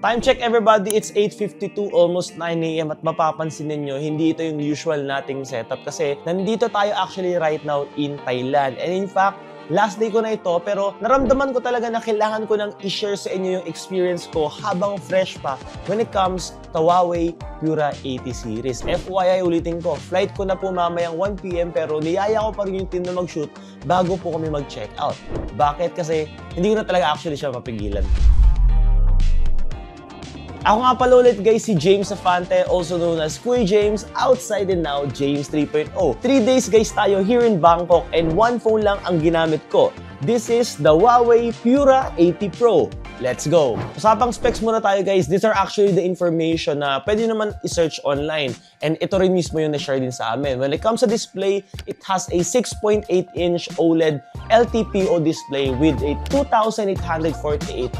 Time check everybody, it's 8:52, almost 9 AM at mapapansin ninyo, hindi ito yung usual nating setup kasi nandito tayo actually right now in Thailand. And in fact, last day ko na ito pero naramdaman ko talaga na kailangan ko nang i-share sa inyo yung experience ko habang fresh pa when it comes to Huawei Pura 80 series. FYI ulitin ko, flight ko na po mamayang 1 PM pero niyaya ko pa rin yung team na mag-shoot bago po kami mag-check out. Bakit? Kasi hindi ko na talaga actually siya mapigilan. Ako nga pala ulit guys, si James Afante, also known as Kuya James, outside and now James 3.0. 3 days guys tayo here in Bangkok and one phone lang ang ginamit ko. This is the Huawei Pura 80 Pro. Let's go! Usapang specs muna tayo guys. These are actually the information na pwede naman i-search online. And ito rin mismo yung na-share din sa amin. When it comes to display, it has a 6.8-inch OLED LTPO display with a 2848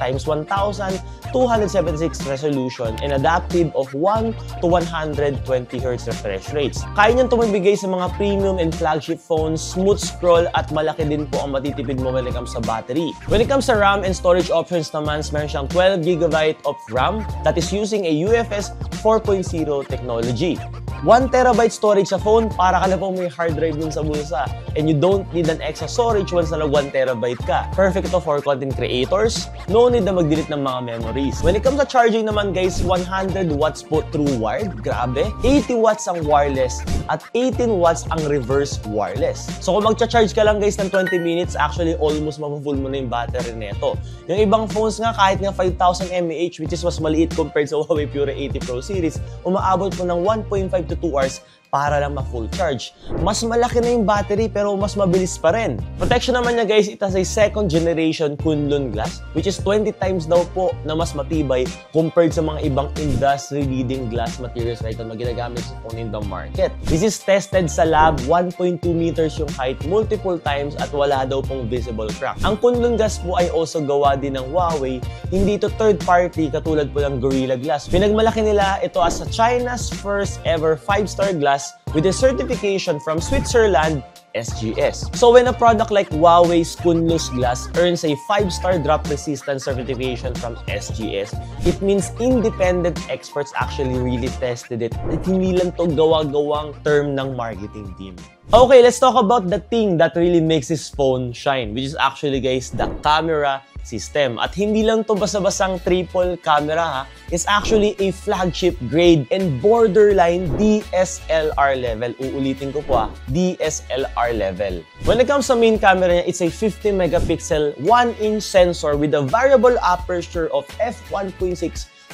x 1276 resolution and adaptive of 1 to 120 Hz refresh rates. Kaya niyang tumibigay sa mga premium and flagship phones, smooth scroll at malaki din po ang matitipid mo when it comes sa battery. When it comes sa RAM and storage options naman, meron siyang 12GB of RAM that is using a UFS 4.0 technology. 1TB storage sa phone para ka na po may hard drive dun sa bulsa. And you don't need an extra storage once na 1TB ka. Perfect to for content creators. No need na mag-delete ng mga memories. When it comes to charging naman guys, 100 watts po true wired. Grabe. 80 watts ang wireless at 18 watts ang reverse wireless. So kung magcha-charge ka lang guys ng 20 minutes, actually almost mapu-full mo na yung battery nito. Yung ibang phones nga kahit nga 5,000 mAh which is mas maliit compared sa Huawei Pura 80 Pro series, umaabot po ng 1.5 to 2 hours para lang ma-full charge. Mas malaki na yung battery pero mas mabilis pa rin. Protection naman niya guys, it has a second generation Kunlun glass which is 20 times daw po na mas matibay compared sa mga ibang industry leading glass materials right na ginagamit sa phone in the market. This is tested sa lab, 1.2 meters yung height multiple times at wala daw pong visible crack. Ang Kunlun glass po ay also gawa din ng Huawei, hindi ito third party katulad po ng Gorilla Glass. Pinagmalaki nila ito as China's first ever 5-star glass with a certification from Switzerland, SGS. So when a product like Huawei's Kunlun glass earns a 5-star drop resistance certification from SGS, it means independent experts actually really tested it. At hindi lang to gawa-gawang term ng marketing team. Okay, let's talk about the thing that really makes this phone shine, which is actually guys, the camera system. At hindi lang to basta-basang triple camera ha. It's actually a flagship grade and borderline DSLR level. Uulitin ko po ha, DSLR level. When it comes sa main camera niya, it's a 50 megapixel 1-inch sensor with a variable aperture of f1.6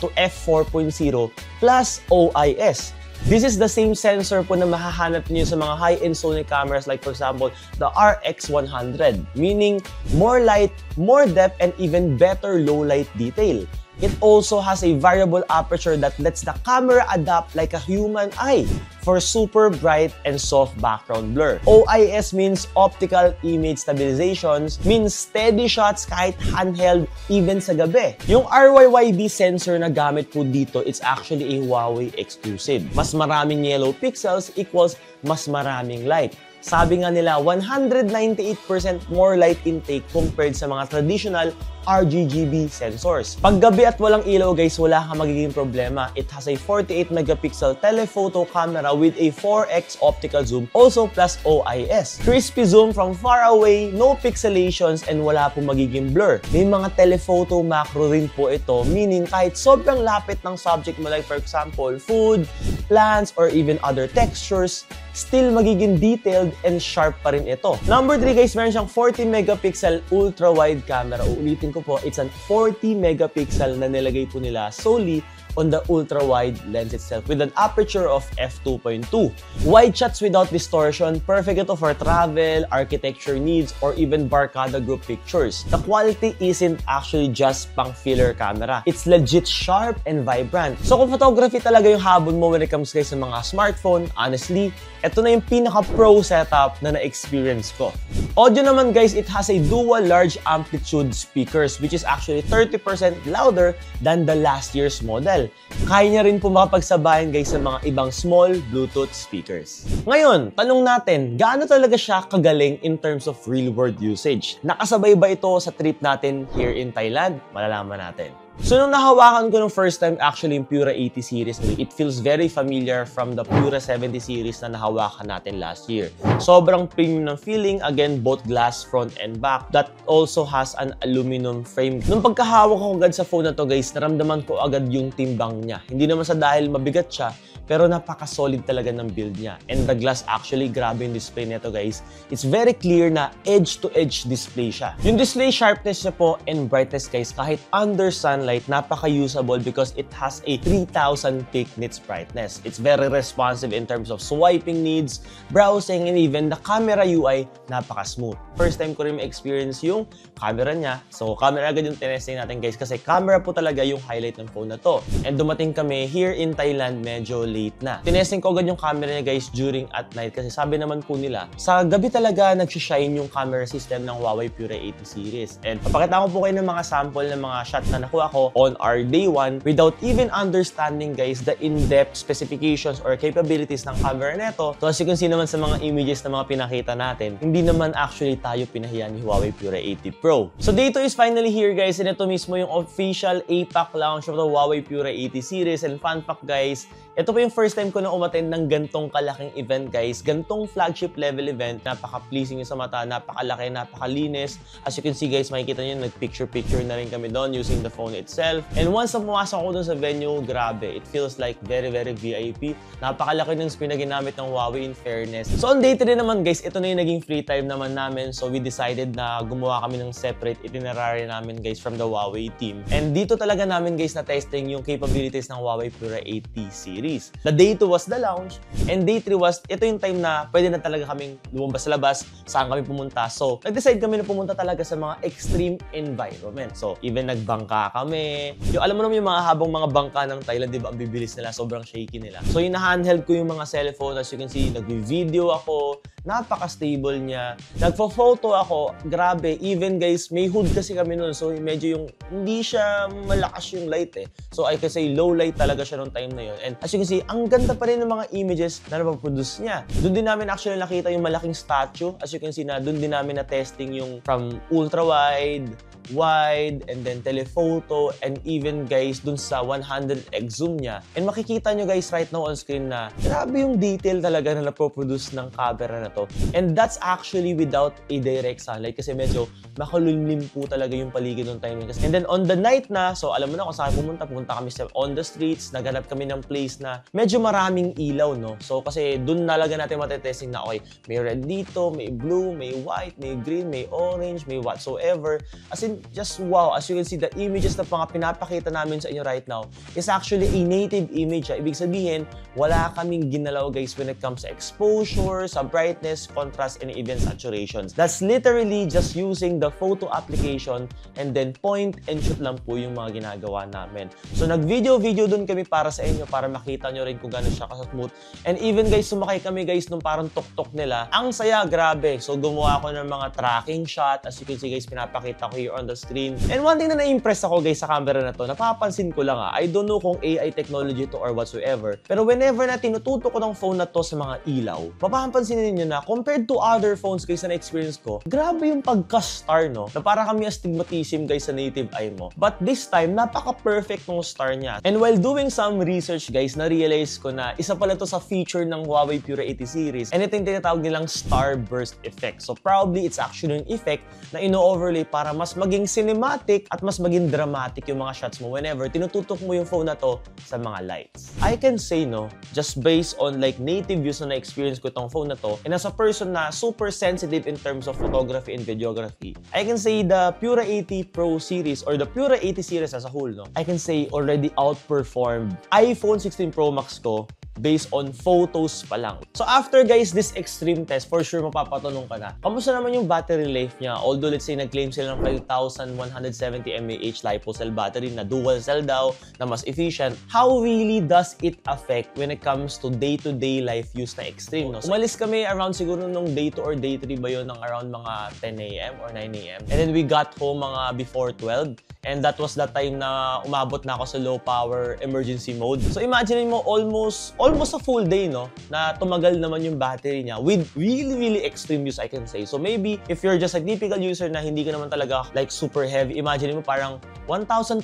to f4.0 plus OIS. This is the same sensor po na mahahanap niyo sa mga high-end Sony cameras like for example, the RX100, meaning more light, more depth, and even better low-light detail. It also has a variable aperture that lets the camera adapt like a human eye for super bright and soft background blur. OIS means optical image stabilizations, means steady shots kahit handheld even sa gabi. Yung RYYB sensor na gamit po dito, it's actually a Huawei exclusive. Mas maraming yellow pixels equals mas maraming light. Sabi nga nila, 198% more light intake compared sa mga traditional RGB sensors. Pag gabi at walang ilaw guys, wala kang magiging problema. It has a 48 megapixel telephoto camera with a 4x optical zoom, also plus OIS. Crispy zoom from far away, no pixelations, and wala pong magiging blur. May mga telephoto macro rin po ito, meaning kahit sobrang lapit ng subject mo like for example, food, plants, or even other textures, still magiging detailed and sharp pa rin ito. Number 3 guys, meron siyang 40 megapixel ultra-wide camera. Uulitin ko po, it's an 40 megapixel na nilagay po nila solely on the ultra-wide lens itself with an aperture of f2.2. Wide shots without distortion, perfect ito for travel, architecture needs, or even barkada group pictures. The quality isn't actually just pang filler camera. It's legit sharp and vibrant. So kung photography talaga yung habol mo when it comes guys sa mga smartphone, honestly, ito na yung pinaka-pro setup na na-experience ko. Audio naman guys, it has a dual large amplitude speakers which is actually 30% louder than the last year's model. Kaya niya rin po makapagsabayan guys sa mga ibang small Bluetooth speakers. Ngayon, tanong natin, gaano talaga siya kagaling in terms of real-world usage? Nakasabay ba ito sa trip natin here in Thailand? Malalaman natin. So nung nahawakan ko ng first time actually yung Pura 80 series, it feels very familiar from the Pura 70 series na nahawakan natin last year. Sobrang premium ng feeling, again, both glass front and back, that also has an aluminum frame. Nung pagkahawak ko agad sa phone na to guys, naramdaman ko agad yung timbang niya. Hindi naman sa dahil mabigat siya, pero napaka-solid talaga ng build niya. And the glass actually, grabe yung display nito guys. It's very clear na edge-to-edge display siya. Yung display sharpness niya po and brightness guys, kahit under sunlight, napaka-usable because it has a 3000 peak nits brightness. It's very responsive in terms of swiping needs, browsing, and even the camera UI, napaka-smooth. First time ko rin ma-experience yung camera niya. So, camera agad yung tinesting natin guys kasi camera po talaga yung highlight ng phone na to. And dumating kami here in Thailand, medyo late na. Tinesting ko agad yung camera niya guys during at night kasi sabi naman po nila, sa gabi talaga nagsishine yung camera system ng Huawei Pura 80 series. And papakita ko po kayo ng mga sample ng mga shot na nakuha ko on our day 1 without even understanding guys the in-depth specifications or capabilities ng camera neto. So as you can see naman sa mga images na mga pinakita natin, hindi naman actually tayo pinahiya ni Huawei Pura 80 Pro. So dito is finally here guys, and ito mismo yung official APAC launch of the Huawei Pura 80 series. And fun fact guys, ito po yung first time ko na umattend ng gantong kalaking event guys. Gantong flagship level event. Napaka-pleasing yung sa mata, napakalaki, napakalinis. As you can see guys, makikita nyo, nag-picture-picture na rin kami doon using the phone itself. And once na pumasok ko doon sa venue, grabe. It feels like very, very VIP. Napakalaki ng screen na ginamit ng Huawei in fairness. So on day 3 naman guys, ito na yung naging free time naman namin. So we decided na gumawa kami ng separate itinerary namin guys from the Huawei team. And dito talaga namin guys na testing yung capabilities ng Huawei Pura 80 series. The day 2 was the launch, and day 3 was, ito yung time na pwede na talaga kaming lumabas sa labas, saan kami pumunta. So, nag-decide kami na pumunta talaga sa mga extreme environment. So, even nagbangka kami. Yung, alam mo naman yung mga habang mga bangka ng Thailand, di ba, ang bibilis nila, sobrang shaky nila. So, yung na-handheld ko yung mga cellphone, as you can see, nag-video ako, napaka-stable niya. Nagpo-photo ako, grabe, even guys, may hood kasi kami nun, so medyo yung, hindi siya malakas yung light eh. So, I can say low light talaga siya nung time na yun. And as you can see, ang ganda pa rin ng mga images na napaproduce niya. Doon din namin actually nakita yung malaking statue. As you can see na, doon din namin na-testing yung from ultra-wide, wide, and then telephoto, and even guys, dun sa 100x zoom niya. And makikita nyo guys right now on screen na grabe yung detail talaga na napoproduce ng camera na to. And that's actually without a direct sunlight kasi medyo makulimlim po talaga yung paligid ng time. And then on the night na, so alam mo na kung saan pumunta kami on the streets, naghanap kami ng place na medyo maraming ilaw, no? So kasi dun nalaga natin matetesting na okay, may red dito, may blue, may white, may green, may orange, may whatsoever. As in, just wow, as you can see, the images na mga pinapakita namin sa inyo right now is actually a native image. Ibig sabihin, wala kaming ginalaw guys when it comes to exposure, sa brightness, contrast, and even saturations. That's literally just using the photo application and then point and shoot lang po yung mga ginagawa namin. So nag-video dun kami para sa inyo para makita nyo rin kung gano'n siya kasmooth. And even guys, sumakay kami guys nung parang tok-tok nila. Ang saya, grabe. So gumawa ako ng mga tracking shot. As you can see guys, pinapakita ko here on the screen. And one thing na na-impress ako guys sa camera na to, napapansin ko lang I don't know kung AI technology to or whatsoever, pero whenever na tinututok ko ng phone na to sa mga ilaw, mapapansin niyo na compared to other phones guys na na-experience ko, grabe yung pagka-star, no? Na para kami astigmatism guys sa native eye mo. But this time, napaka-perfect ng star niya. And while doing some research guys, na-realize ko na isa pala to sa feature ng Huawei Pura 80 series, and ito yung tinatawag nilang starburst effect. So probably it's actually an effect na ino-overlay para mas maging cinematic at mas maging dramatic yung mga shots mo whenever tinututok mo yung phone na to sa mga lights. I can say, no, just based on like native views na na-experience ko itong phone na to, and as a person na super sensitive in terms of photography and videography, I can say the Pura 80 Pro series or the Pura 80 series as a whole, no, I can say already outperformed iPhone 16 Pro Max ko based on photos pa lang. So after guys this extreme test, for sure mapapatanong ka na, kamusta naman yung battery life niya? Although let's say nag-claim sila ng 5,170 mAh LiPo cell battery na dual cell daw, na mas efficient, how really does it affect when it comes to day-to-day life use na extreme, no? Umalis kami around siguro nung day 2 or day 3 ba yun, ng around mga 10 AM or 9 AM. And then we got home mga before 12. And that was that time na umabot na ako sa low power emergency mode. So imagine mo almost a full day, no? Na tumagal naman yung battery niya with really extreme use, I can say. So maybe if you're just a typical user na hindi ka naman talaga like super heavy, imagine mo parang 1,200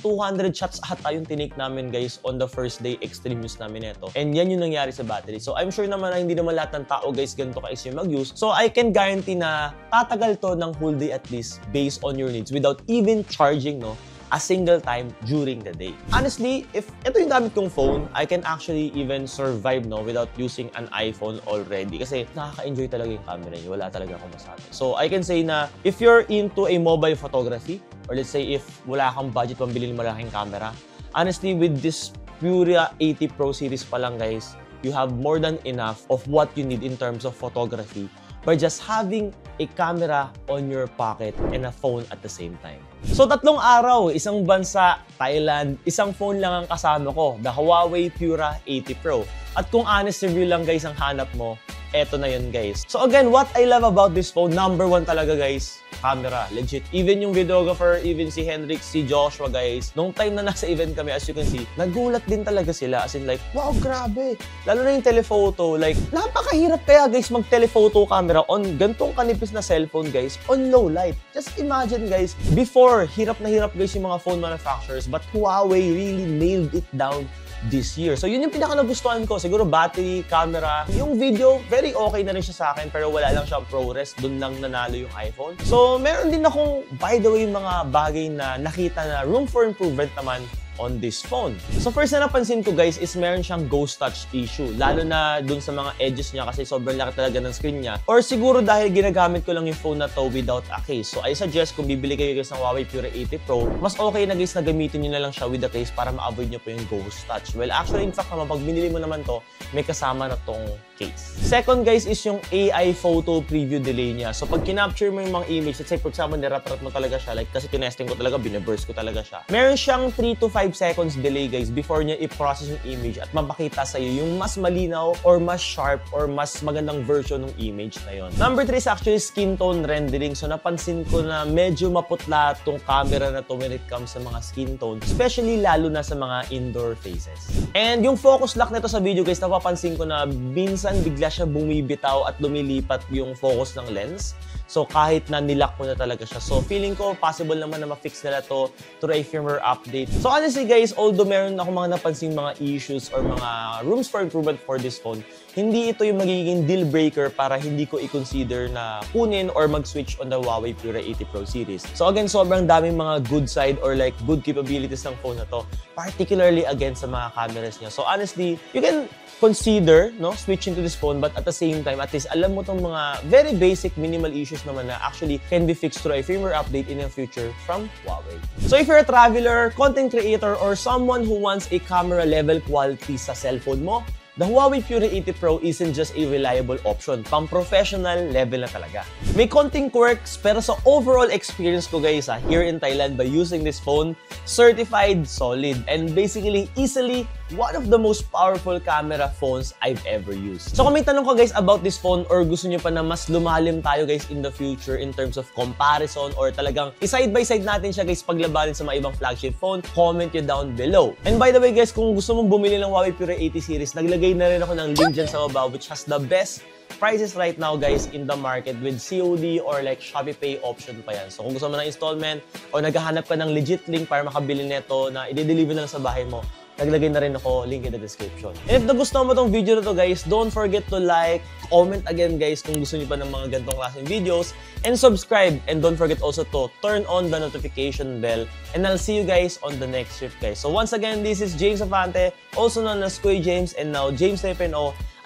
shots ata yung tinake namin guys on the first day extreme use namin ito. And yan yung nangyari sa battery. So I'm sure naman na hindi naman lahat ng tao guys ganito ka-extreme mag-use. So I can guarantee na tatagal to ng whole day at least based on your needs without even charging, no? A single time during the day. Honestly, if ito yung gamit kong phone, I can actually even survive, no, without using an iPhone already. Kasi nakaka-enjoy talaga yung camera niya. Wala talaga akong masabi. So I can say na if you're into a mobile photography, or let's say if wala kang budget pambili ng malaking camera, honestly, with this Pura 80 Pro series pa lang guys, you have more than enough of what you need in terms of photography by just having a camera on your pocket and a phone at the same time. So 3 araw, isang bansa, Thailand, isang phone lang ang kasama ko, the Huawei Pura 80 Pro. At kung honest review lang guys ang hanap mo, eto na yun guys. So again, what I love about this phone, number 1 talaga guys, camera, legit. Even yung videographer, even si Henrik, si Joshua guys, nung time na nasa event kami, as you can see, nagulat din talaga sila. As in like, wow, grabe. Lalo na yung telephoto, like, napakahirap kaya guys mag-telephoto camera on gantong kanipis na cellphone guys, on low light. Just imagine guys, before, hirap na hirap guys yung mga phone manufacturers, but Huawei really nailed it down this year. So yun yung pinaka nagustuhan ko. Siguro battery, camera. Yung video, very okay na rin siya sa akin pero wala lang siyang ProRes. Doon lang nanalo yung iPhone. So meron din akong, by the way, mga bagay na nakita na room for improvement naman on this phone. So first na napansin ko guys is meron siyang ghost touch issue. Lalo na dun sa mga edges niya kasi sobrang laki talaga ng screen niya. Or siguro dahil ginagamit ko lang yung phone na to without a case. So I suggest kung bibili kayo guys ng Huawei Pura 80 Pro, mas okay na guys na gamitin nyo na lang siya with the case para ma-avoid nyo po yung ghost touch. Well actually in fact naman pag binili mo naman to, may kasama na tong case. Second guys is yung AI photo preview delay niya. So pag kinapture mo yung mga image, let's say for example nirat-rat mo talaga siya, like kasi tinesting ko talaga, binaburst ko talaga siya. Meron siyang 3 to 5 seconds delay guys before niya i-process yung image at mapakita sa iyo yung mas malinaw or mas sharp or mas magandang version ng image na yon. Number 3 is actually skin tone rendering. So napansin ko na medyo maputla tong camera na to when it comes sa mga skin tone, especially lalo na sa mga indoor faces. And yung focus lock nito sa video guys, napapansin ko na minsan bigla siya bumibitaw at lumilipat yung focus ng lens. So kahit na nilock ko na talaga siya. So feeling ko possible naman na ma-fix nila to through a firmware update. So honestly guys, although meron ako mga napansing mga issues or mga rooms for improvement for this phone, hindi ito yung magiging deal breaker para hindi ko i-consider na kunin or mag-switch on the Huawei Pura 80 Pro series. So again, sobrang daming mga good side or like good capabilities ng phone na to, particularly again sa mga cameras niya. So honestly, you can consider switching to this phone, but at the same time, at least alam mo tong mga very basic minimal issues naman na actually can be fixed through a firmware update in the future from Huawei. So if you're a traveler, content creator, or someone who wants a camera level quality sa cellphone mo, the Huawei Pura 80 Pro isn't just a reliable option, pang-professional level na talaga. May konting quirks, pero sa overall experience ko guys here in Thailand by using this phone, certified solid and basically easily one of the most powerful camera phones I've ever used. So kung may tanong ka guys about this phone or gusto nyo pa na mas lumalim tayo guys in the future in terms of comparison or talagang i-side by side natin siya guys paglabanin sa mga ibang flagship phone, comment nyo down below. And by the way guys, kung gusto mong bumili ng Huawei Pura 80 series, naglagay na rin ako ng link dyan sa baba which has the best prices right now guys in the market with COD or like Shopee Pay option pa yan. So kung gusto mo ng installment o naghahanap ka ng legit link para makabili neto na i-deliver na lang sa bahay mo, naglagay na rin ako link in the description. And if nagustuhan mo tong video na to guys, don't forget to like, comment again guys kung gusto niyo pa ng mga ganitong klaseng videos, and subscribe. And don't forget also to turn on the notification bell. And I'll see you guys on the next shift guys. So once again, this is James Afante, also known as Kuya James, and now James 3.0.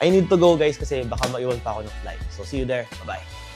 I need to go guys kasi baka maiwan pa ako ng flight. So see you there. Bye-bye.